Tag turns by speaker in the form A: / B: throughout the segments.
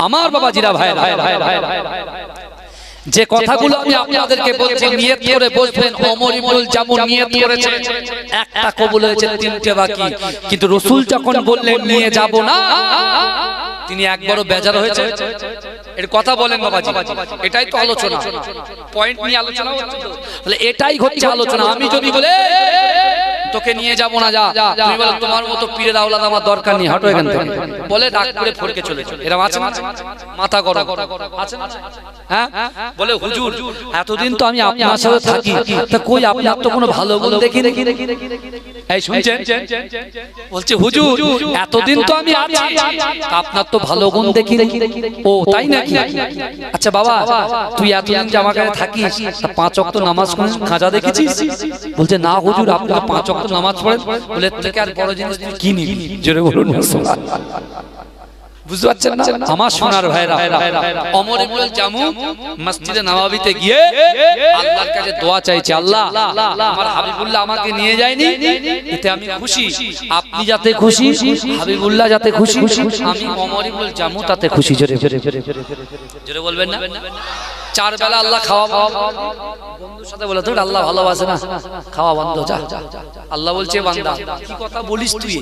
A: আমার বাবাজিরা ভাই, যে কথাগুলো আমি আপনাদেরকে বলছি নিয়ত করে বসবেন। ওমর ইবনুল জামু নিয়ত করেছে, একটা কবুল হয়েছে, তিনটে বাকি। কিন্তু রাসূল যখন বললেন নিয়ে যাব না, তিনি একবারও বেজার হয়েছে? এর কথা বলেন বাবাজি, এটাই তো আলোচনা, পয়েন্ট নিয়ে আলোচনা হচ্ছে তো, তাহলে এটাই হচ্ছে আলোচনা। আমি যদি বলে তোকে নিয়ে যাব না, যা, তুমি বলে তোমার মতো পীরের আওলাদ আমার দরকার নেই, হাঁটো এখান থেকে, বলে ডাক করে ফড়কে চলে যায়। এরকম আছে না? মাথা গরম আছে না? হ্যাঁ, বলে হুজুর এতদিন তো আমি আপনার সাথে থাকি, তা কই আপনার তো কোনো ভালো গুণ দেখি। এই শুনছেন? বলছে হুজুর এতদিন তো আমি আছি, আপনার তো ভালো গুণ দেখি। ও তাই নাকি? আচ্ছা বাবা, তুই এতদিন যে আমার কাছে থাকিস, 5 ওয়াক্ত নামাজ খাজা দেখেছিস? বলছে না হুজুর, আপনি 5 ওয়াক্ত নামাজ পড়েন। বলে থেকে আর বড় জিনিস তুই কি নিবি? জোরে বলুন না। বুঝতে পারছেন না আমার সোনার ভাইরা? ওমর ইবনুল জামু মসজিদে নববীতে গিয়ে আল্লাহর কাছে দোয়া চাইছে, আল্লাহ আমার হাবিবুল্লাহ আমাকে নিয়ে যায়নি, এতে আমি খুশি। আপনি যাতে খুশি, হাবিবুল্লাহ যাতে খুশি, আমি ওমর ইবনুল জামু তাতে খুশি। জোরে জোরে বলবেন না? 4 বেলা আল্লাহ খাওয়া, বন্ধুর সাথে বলে তো আল্লাহ ভালোবাসে না, খাওয়া বন্ধ, যা। আল্লাহ বলছে বান্দা কি কথা বলিস তুই?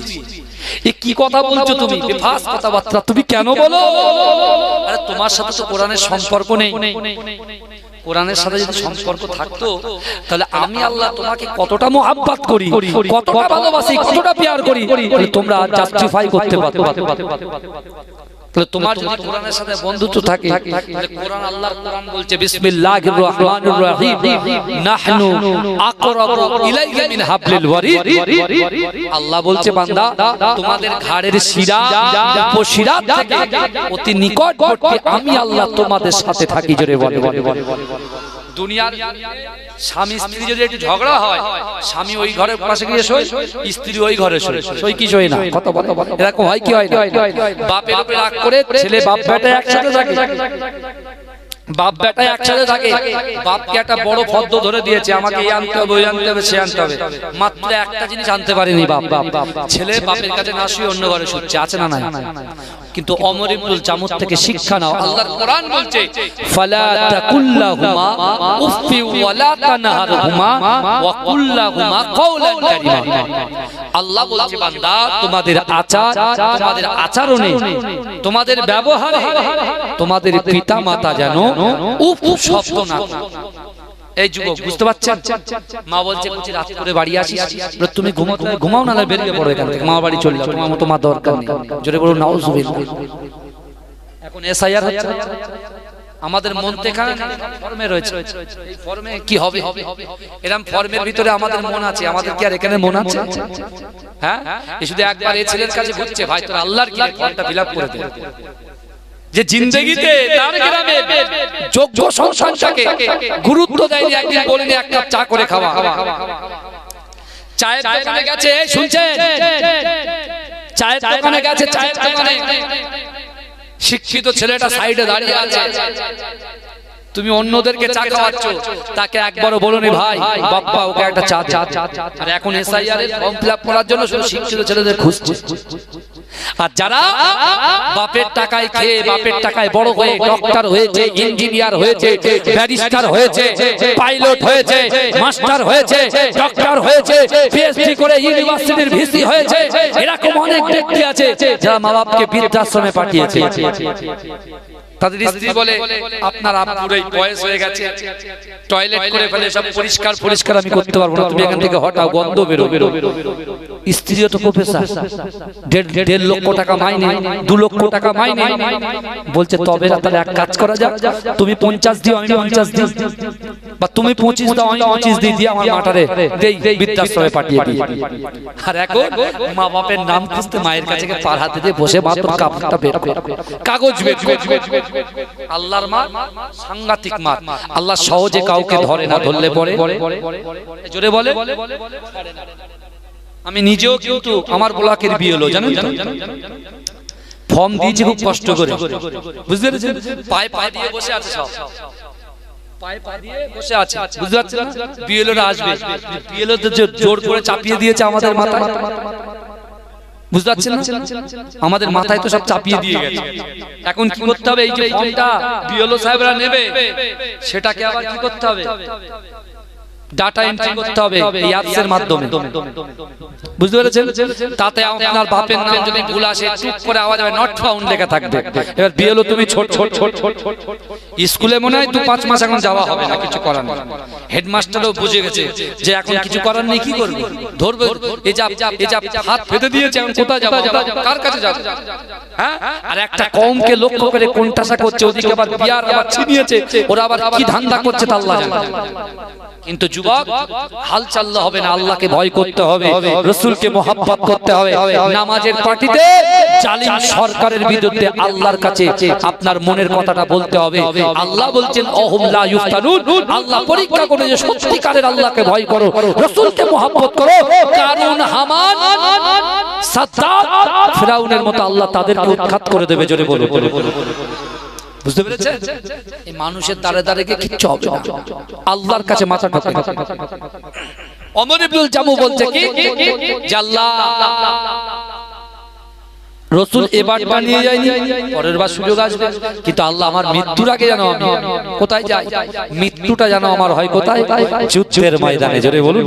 A: এ কি কথা বলছো তুমি? বেফাস কথাবার্তা তুমি কেন বলো? আরে তোমার সাথে তো কোরআনের সম্পর্ক নেই। কোরআনের সাথে যদি সম্পর্ক থাকতো, তাহলে আমি আল্লাহ তোমাকে কতটা মুহাব্বত করি, কতটা ভালোবাসি, কতটা প্যার করি, তোমরা জাস্টিফাই করতে পারতো। তাহলে তোমার যদি কোরআনের সাথে বন্ধুত্ব থাকে, তাহলে কোরআন, আল্লাহর কোরআন বলছে বিসমিল্লাহির রহমানির রহিম, নাহনু আকরাবু ইলাইকা মিন হাবলিল ওয়ারিদ। আল্লাহ বলছে বান্দা তোমাদের ঘাড়ের শিরা, উপশিরা থেকে অতি নিকটবর্তী আমি আল্লাহ তোমাদের সাথে থাকি। জোরে বলে। দুনিয়ার স্বামী স্ত্রী যদি একটু ঝগড়া হয়, স্বামী ওই ঘরের পাশে গিয়ে শোয়, স্ত্রী ওই ঘরে শোয়, শোয় কি শোয় না? কত বলে এরকম হয় কি হয় না? বাপের উপরে রাগ করে ছেলে বাপ বেটা একসাথে থাকে, বাপ বেটা একসাথে থাকে, বাপকে একটা বড় ফদ্দ ধরে দিয়েছে, আমাকে এই আনতে হবে, ওই আনতে হবে, সে আনতে হবে, মাত্র একটা জিনিস আনতে পারেনি বাপ। ছেলে বাপের কাছে না শুয়ে অন্য ঘরে শুচ্ছে, আছে না নাই? কিন্তু ওমর ইবনুল জামু থেকে শিক্ষা নাও। আল্লাহর কোরআন বলছে ফালা তাকুল্লাহুমা উফি ওয়ালা তানহারহুমা ওয়া কুল্লাহুমা কাওলান কারীমা। আল্লাহ বলছে বান্দা তোমাদের আচার, তোমাদের আচরণে, তোমাদের ব্যবহারে তোমাদের পিতা মাতা যেন উফ শব্দ না। এই যুবক বুঝতে পারছেন? মা বলছে কুচি রাত করে বাড়ি আসিস, তুমি ঘুমাও না, বেরিয়ে পড়ো এখান থেকে, মা বাড়ি চলে যাও, তোমার মতো মা দরকার নেই। জোরে বলুন নাউজুবিল্লাহ। এখন এসআইআর হচ্ছে, আমাদের মন থেকে ফর্মে রয়েছে, এই ফর্মে কি হবে? এরকম ফর্মের ভিতরে আমাদের মন আছে, আমাদের কি আর এখানে মন আছে? হ্যাঁ, এই শুধু একবার এই ছেলের কাছে ঘুরছে, ভাই তোর আল্লাহর কি ফর্মটা ফিল আপ করে দে। যে জিন্দেগিতে তার গ্রামে যোগ্য সংসারটাকে গুরুত্ব দেয়নি, একদিন বলেনি এক কাপ চা করে খাওয়া। চায়ের দোকানে গেছে, শুনছেন? চায়ের দোকানে গেছে, চায়ের দোকানে শিক্ষিত ছেলেটা সাইডে দাঁড়িয়ে আছে, তুমি অন্যদেরকে চা খাওয়াচ্ছ, তাকে একবারও বলোনি ভাই বাপ্পা ওকে একটা চা। আর এখন এসআইআর এর ফর্ম ফিল আপ করার জন্য শুধু শিক্ষিত ছেলেদের খুঁজছে। আর যারা বাপের টাকায় খেয়ে, বাপের টাকায় বড় হয়ে ডক্টর হয়েছে, ইঞ্জিনিয়ার হয়েছে, ব্যারিস্টার হয়েছে, পাইলট হয়েছে, মাস্টার হয়েছে, ডক্টর হয়েছে, পিএইচডি করে ইউনিভার্সিটির ভিসি হয়েছে, এরকম অনেক ব্যক্তি আছে যারা মা বাপকে বৃদ্ধাশ্রমে পাঠিয়েছে। তাদের স্ত্রী বলে আপনার আপুর এই বয়স হয়ে গেছে, টয়লেট করে ফেলে, সব পরিষ্কার পরিষ্কার আমি করতে পারবো না, তুমি এখান থেকে হটাও, গন্ধ বেরো। স্ত্রীও তো প্রফেসর, 1.5 লক্ষ টাকা মাইনে, 2 লক্ষ টাকা মাইনে। বলছে তবে তাহলে এক কাজ করা যাক, তুমি 50 দিও, আমি 50 দিই, বা তুমি 25 দাও, আমি 25 দিই, দিয়ে আমার মাটারে দেই, বৃদ্ধাশ্রমে পাঠিয়ে দিই। আর এখন মা বাপের নাম খুঁজতে মায়ের কাছে পার হাতে দিয়ে বসে মাত্র কাপড়টা বের করে, কাগজ বের। আল্লাহর মা সাংঘাতিক মা, আল্লাহ সহজে কাউকে ধরে না, ধরলে পরে জোরে বলে। আমি নিজেও কিন্তু আমার ব্লকের বিয়ে হলো, জানেন তো, ফর্ম দিয়েছি খুব কষ্ট করে, বুঝতে পেরেছেন? পায়ে পা দিয়ে বসে আছে, সব পায়ে পা দিয়ে বসে আছে, বুঝতে পারছেন না? বিএলওরা আসবে, বিএলও জোর করে চাপিয়ে দিয়েছে আমাদের মাথায়। বুঝতে পারছেন না? আমাদের মাথায় তো সব চাপিয়ে দিয়ে গেছে। এখন কি করতে হবে? এই যে ফর্মটা বিএলও সাহেবরা নেবে, সেটাকে আবার কি করতে হবে? ডাটা এন্ট্রি করতে হবে এই অ্যাপসের মাধ্যমে। বুঝতে পেরেছেন? তাতে আপনার বাপের নাম যদি ভুল আসে, চুপ করে আওয়াজ হবে নট ফাউন্ড লেখা থাকবে। এবার বিএলও তুমি ছোট স্কুলে মনে হয় 2-5 মাস এখন যাওয়া হবে না, কিছু করার নেই। হেডমাস্টারও বুঝে গেছে যে এখন কিছু করার নেই, কি করবে? ধরবে। এই যা হাত পেতে দিয়েছে, এখন কোথায় যাবো? কার কাছে যাবো? হ্যাঁ, আর একটা কওমকে লক্ষ্য করে কোনটাসা করছে, ওদিকে আবার বিয়ার আবার ছিনিয়েছে, ওরা আবার কি ধান্দা করছে তা আল্লাহ জানে। কিন্তু যুবক, হাল চাললে হবে না, আল্লাহকে ভয় করতে হবে, রাসূলকে মহব্বত করতে হবে। নামাজের পার্টিতে জালিম সরকারের বিরুদ্ধে আল্লাহর কাছে আপনার মনের কথাটা বলতে হবে। আল্লাহ বলছেন অহুম লা ইফতানুন, আল্লাহ পরীক্ষা করে যে সত্যিকারের আল্লাহকে ভয় করো, রাসূলকে মহব্বত করো। কারণ হামান, সাদ্দাত, ফিরাউনের মতো আল্লাহ তাদেরকে উৎখাত করে দেবে। জোরে বলো। বুঝতে পেরেছেন? এই মানুষের দাঁড়ে দাঁড়ে গিয়ে কিচ্ছু হবে না, আল্লাহর কাছে মাথা ঠোকে। ওমর ইবনুল জামু বলছে কি যে আল্লাহ রাসূল এবারটা নিয়ে যায়নি, পরের বার সুযোগ আসবে, কিন্তু আল্লাহ আমার মৃত্যুর আগে যেন আমি কোথায় যাই, মৃত্যুটা যেন আমার হয় কোথায়? যুদ্ধের ময়দানে। জোরে বলুন।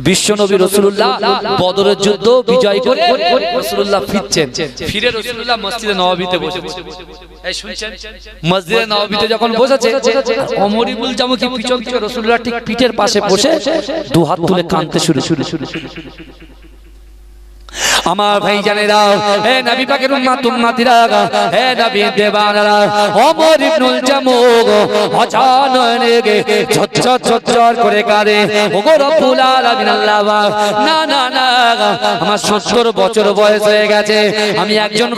A: বিশ্বনবী রাসূলুল্লাহ বদরের যুদ্ধ বিজয় করে রাসূলুল্লাহ ফিরছেন, ফিরে রাসূলুল্লাহ মসজিদে নববীতে বসেছে। এই শুনছেন? মসজিদে নববীতে যখন বসেছে, ওমর ইবনুল জামু কি পিছন থেকে রাসূলুল্লাহ ঠিক পিঠের পাশে বসে দু হাত তুলে কাঁদতে শুরু। আমার ভাই জানেরা, হে নবী পাকের উম্মতিরা, হে নবী দেবানারা, ওমর ইবনুল জামু অচানক ঝরঝর করে কাঁদে। ওগো রব্বুল আলামিন, আল্লাহ না, আমার 70 বছর বয়স হয়ে গেছে, আমি একজন